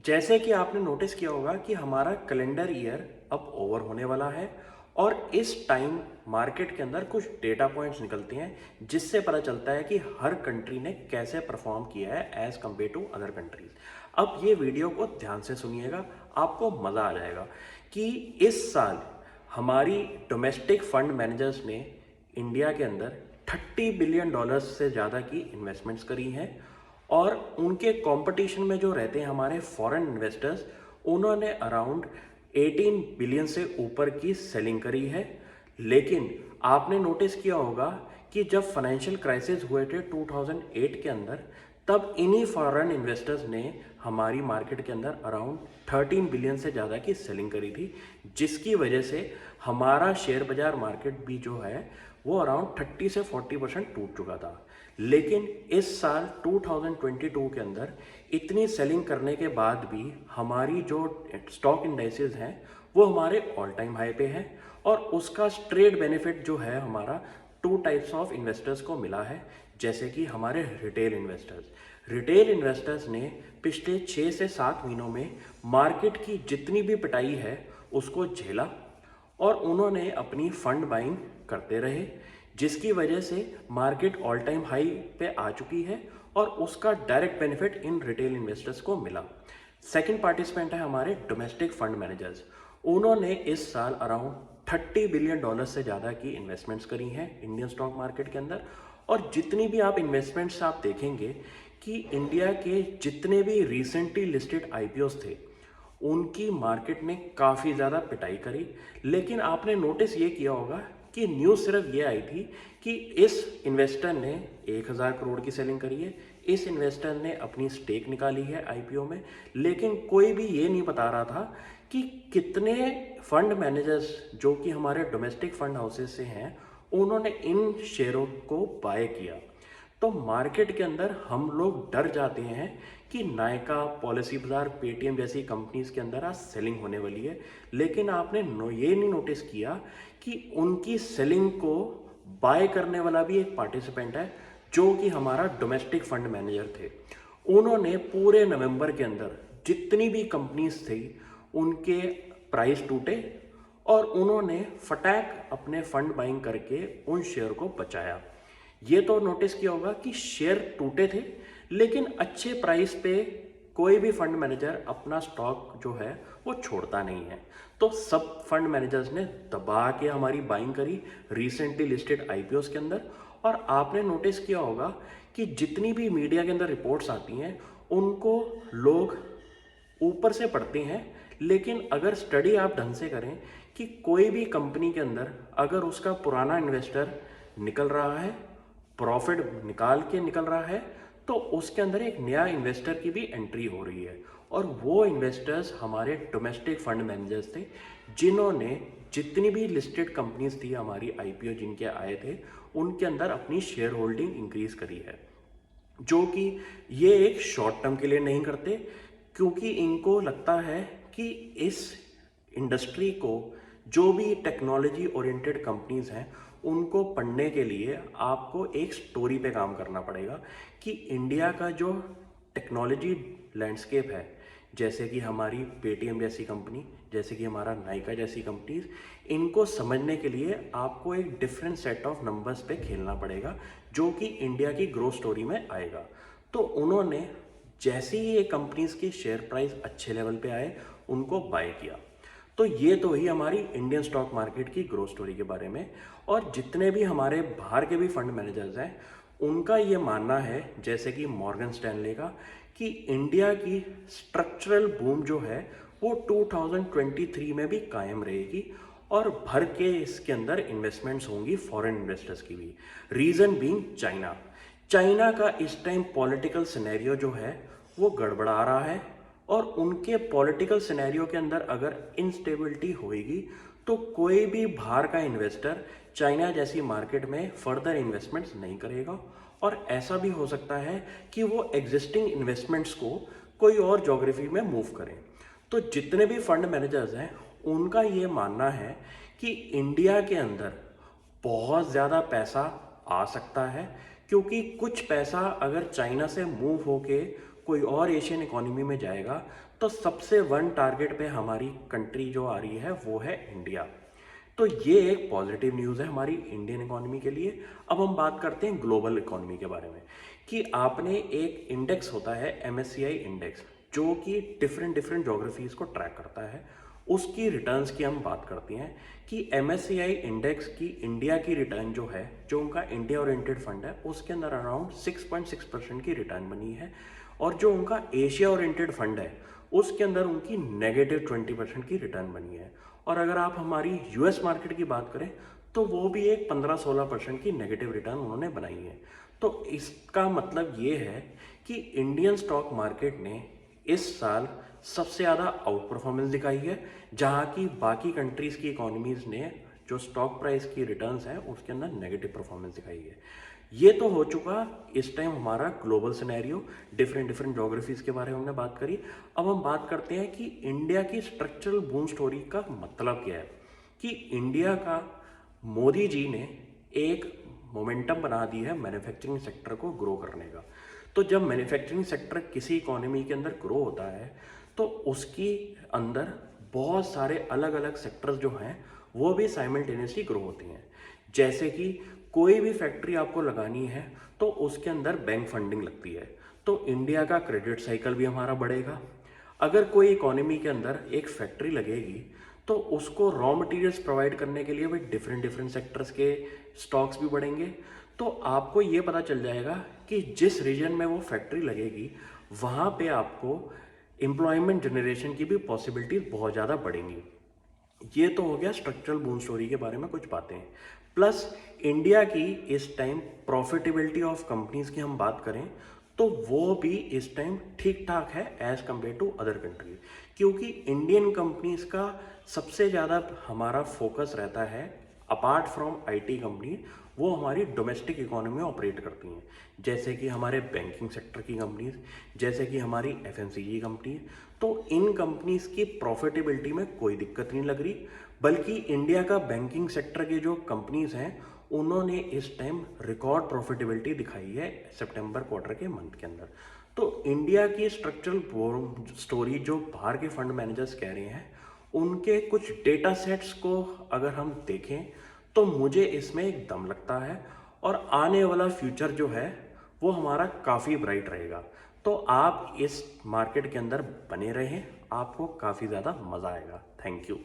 जैसे कि आपने नोटिस किया होगा कि हमारा कैलेंडर ईयर अब ओवर होने वाला है और इस टाइम मार्केट के अंदर कुछ डेटा पॉइंट्स निकलते हैं जिससे पता चलता है कि हर कंट्री ने कैसे परफॉर्म किया है as compared to other countries. अब ये वीडियो को ध्यान से सुनिएगा, आपको मज़ा आ जाएगा कि इस साल हमारी डोमेस्टिक फंड मैनेजर्स ने इंडिया के अंदर $30 बिलियन से ज़्यादा की इन्वेस्टमेंट्स करी हैं और उनके कंपटीशन में जो रहते हैं हमारे फॉरेन इन्वेस्टर्स, उन्होंने अराउंड 18 बिलियन से ऊपर की सेलिंग करी है। लेकिन आपने नोटिस किया होगा कि जब फाइनेंशियल क्राइसिस हुए थे 2008 के अंदर, तब इन्हीं फॉरेन इन्वेस्टर्स ने हमारी मार्केट के अंदर अराउंड 13 बिलियन से ज़्यादा की सेलिंग करी थी, जिसकी वजह से हमारा शेयर बाजार मार्केट भी जो है वो अराउंड 30 से 40% टूट चुका था। लेकिन इस साल 2022 के अंदर इतनी सेलिंग करने के बाद भी हमारी जो स्टॉक इंडाइसेस हैं वो हमारे ऑल टाइम हाई पे है और उसका स्ट्रेट बेनिफिट जो है हमारा टू टाइप्स ऑफ इन्वेस्टर्स को मिला है। जैसे कि हमारे रिटेल इन्वेस्टर्स ने पिछले 6 से 7 महीनों में मार्केट की जितनी भी पिटाई है उसको झेला और उन्होंने अपनी फंड बाइंग करते रहे, जिसकी वजह से मार्केट ऑल टाइम हाई पे आ चुकी है और उसका direct benefit in retail investors को मिला। सेकंड पार्टिसिपेंट है हमारे डोमेस्टिक फंड मैनेजर्स। उन्होंने इस साल अराउंड $30 बिलियन से ज़्यादा की इन्वेस्टमेंट्स करी हैं इंडियन स्टॉक मार्केट के अंदर। और जितनी भी आप इन्वेस्टमेंट्स आप देखेंगे कि इंडिया के जितने भी रिसेंटली लिस्टेड आईपीओस थे उनकी मार्केट ने काफ़ी ज़्यादा पिटाई करी। लेकिन आपने नोटिस ये किया होगा कि न्यूज़ सिर्फ ये आई थी कि इस इन्वेस्टर ने 1000 करोड़ की सेलिंग करी है, इस इन्वेस्टर ने अपनी स्टेक निकाली है आईपीओ में। लेकिन कोई भी ये नहीं बता रहा था कि कितने फंड मैनेजर्स जो कि हमारे डोमेस्टिक फंड हाउसेस से हैं उन्होंने इन शेयरों को बाय किया। तो मार्केट के अंदर हम लोग डर जाते हैं कि नायका, पॉलिसी बाजार, पेटीएम जैसी कंपनीज के अंदर आज सेलिंग होने वाली है। लेकिन आपने ये नहीं नोटिस किया कि उनकी सेलिंग को बाय करने वाला भी एक पार्टिसिपेंट है जो कि हमारा डोमेस्टिक फंड मैनेजर थे। उन्होंने पूरे नवंबर के अंदर जितनी भी कंपनीज थी उनके प्राइस टूटे और उन्होंने फटाक अपने फंड बाइंग करके उन शेयर को बचाया। ये तो नोटिस किया होगा कि शेयर टूटे थे, लेकिन अच्छे प्राइस पे कोई भी फंड मैनेजर अपना स्टॉक जो है वो छोड़ता नहीं है। तो सब फंड मैनेजर्स ने दबा के हमारी बाइंग करी रिसेंटली लिस्टेड आईपीओस के अंदर। और आपने नोटिस किया होगा कि जितनी भी मीडिया के अंदर रिपोर्ट्स आती हैं उनको लोग ऊपर से पढ़ते हैं, लेकिन अगर स्टडी आप ढंग से करें कि कोई भी कंपनी के अंदर अगर उसका पुराना इन्वेस्टर निकल रहा है, प्रॉफिट निकाल के निकल रहा है, तो उसके अंदर एक नया इन्वेस्टर की भी एंट्री हो रही है। और वो इन्वेस्टर्स हमारे डोमेस्टिक फंड मैनेजर्स थे जिन्होंने जितनी भी लिस्टेड कंपनीज थी हमारी आईपीओ जिनके आए थे उनके अंदर अपनी शेयर होल्डिंग इंक्रीज करी है। जो कि ये एक शॉर्ट टर्म के लिए नहीं करते, क्योंकि इनको लगता है कि इस इंडस्ट्री को जो भी टेक्नोलॉजी ओरिएंटेड कंपनीज हैं उनको पढ़ने के लिए आपको एक स्टोरी पे काम करना पड़ेगा कि इंडिया का जो टेक्नोलॉजी लैंडस्केप है, जैसे कि हमारी पेटीएम जैसी कंपनी, जैसे कि हमारा नायका जैसी कंपनीज, इनको समझने के लिए आपको एक डिफरेंट सेट ऑफ नंबर्स पे खेलना पड़ेगा जो कि इंडिया की ग्रोथ स्टोरी में आएगा। तो उन्होंने जैसे ही ये कंपनीज की शेयर प्राइस अच्छे लेवल पे आए उनको बाय किया। तो ये तो ही हमारी इंडियन स्टॉक मार्केट की ग्रोथ स्टोरी के बारे में। और जितने भी हमारे बाहर के भी फंड मैनेजर्स हैं उनका ये मानना है, जैसे कि मॉर्गन स्टैनले का, कि इंडिया की स्ट्रक्चरल बूम जो है वो 2023 में भी कायम रहेगी और भर के इसके अंदर इन्वेस्टमेंट्स होंगी फॉरेन इन्वेस्टर्स की भी। रीज़न बीइंग चाइना का इस टाइम पॉलिटिकल सिनेरियो जो है वो गड़बड़ा रहा है और उनके पॉलिटिकल सिनेरियो के अंदर अगर इंस्टेबिलिटी होएगी तो कोई भी बाहर का इन्वेस्टर चाइना जैसी मार्केट में फर्दर इन्वेस्टमेंट्स नहीं करेगा। और ऐसा भी हो सकता है कि वो एग्जिस्टिंग इन्वेस्टमेंट्स को कोई और ज्योग्राफी में मूव करें। तो जितने भी फंड मैनेजर्स हैं उनका ये मानना है कि इंडिया के अंदर बहुत ज़्यादा पैसा आ सकता है, क्योंकि कुछ पैसा अगर चाइना से मूव होके कोई और एशियन इकोनॉमी में जाएगा तो सबसे वन टारगेट पे हमारी कंट्री जो आ रही है वो है इंडिया। तो ये एक पॉजिटिव न्यूज़ है हमारी इंडियन इकोनॉमी के लिए। अब हम बात करते हैं ग्लोबल इकोनॉमी के बारे में कि आपने एक इंडेक्स होता है MSCI इंडेक्स, जो कि डिफरेंट डिफरेंट जोग्राफीज़ को ट्रैक करता है। उसकी रिटर्न्स की हम बात करते हैं कि MSCI इंडेक्स की इंडिया की रिटर्न जो है, जो उनका इंडिया ओरिएंटेड फंड है, उसके अंदर अराउंड 6.6% की रिटर्न बनी है। और जो उनका एशिया ओरिएंटेड फंड है उसके अंदर उनकी -20% की रिटर्न बनी है। और अगर आप हमारी US मार्केट की बात करें तो वो भी एक 15-16% की नेगेटिव रिटर्न उन्होंने बनाई है। तो इसका मतलब ये है कि इंडियन स्टॉक मार्केट ने इस साल सबसे ज़्यादा आउट परफॉर्मेंस दिखाई है, जहाँ की बाकी कंट्रीज़ की इकोनॉमीज़ ने जो स्टॉक प्राइस की रिटर्न्स हैं उसके अंदर नेगेटिव परफॉर्मेंस दिखाई है। ये तो हो चुका इस टाइम हमारा global scenario, different different geographies के बारे में हमने बात करी। अब हम बात करते हैं कि इंडिया की स्ट्रक्चरल बूम स्टोरी का मतलब क्या है। कि इंडिया का मोदी जी ने एक मोमेंटम बना दी है मैन्युफैक्चरिंग सेक्टर को ग्रो करने का। तो जब मैन्युफैक्चरिंग सेक्टर किसी इकोनॉमी के अंदर ग्रो होता है तो उसकी अंदर बहुत सारे अलग अलग सेक्टर्स जो हैं वो भी साइमल्टेनियसली ग्रो होती हैं। जैसे कि कोई भी फैक्ट्री आपको लगानी है तो उसके अंदर बैंक फंडिंग लगती है, तो इंडिया का क्रेडिट साइकिल भी हमारा बढ़ेगा। अगर कोई इकोनॉमी के अंदर एक फैक्ट्री लगेगी तो उसको रॉ मटेरियल्स प्रोवाइड करने के लिए भी डिफरेंट डिफरेंट सेक्टर्स के स्टॉक्स भी बढ़ेंगे। तो आपको ये पता चल जाएगा कि जिस रीजन में वो फैक्ट्री लगेगी वहाँ पे आपको एम्प्लॉयमेंट जनरेशन की भी पॉसिबिलिटीज बहुत ज़्यादा बढ़ेंगी। ये तो हो गया स्ट्रक्चरल बूम स्टोरी के बारे में कुछ बातें। प्लस इंडिया की इस टाइम प्रॉफिटेबिलिटी ऑफ कंपनीज की हम बात करें तो वो भी इस टाइम ठीक ठाक है as compared to other countries, क्योंकि इंडियन कंपनीज का सबसे ज़्यादा हमारा फोकस रहता है अपार्ट फ्रॉम IT कंपनी, वो हमारी डोमेस्टिक इकोनॉमी में ऑपरेट करती हैं। जैसे कि हमारे बैंकिंग सेक्टर की कंपनीज, जैसे कि हमारी FMCG कंपनी। तो इन कंपनीज की प्रॉफिटेबिलिटी में कोई दिक्कत नहीं लग रही, बल्कि इंडिया का बैंकिंग सेक्टर के जो कंपनीज हैं उन्होंने इस टाइम रिकॉर्ड प्रॉफिटेबिलिटी दिखाई है सितंबर क्वार्टर के मंथ के अंदर। तो इंडिया की स्ट्रक्चरल स्टोरी जो बाहर के फंड मैनेजर्स कह रहे हैं, उनके कुछ डेटा सेट्स को अगर हम देखें तो मुझे इसमें एक दम लगता है और आने वाला फ्यूचर जो है वो हमारा काफ़ी ब्राइट रहेगा। तो आप इस मार्केट के अंदर बने रहें, आपको काफ़ी ज़्यादा मज़ा आएगा। Thank you.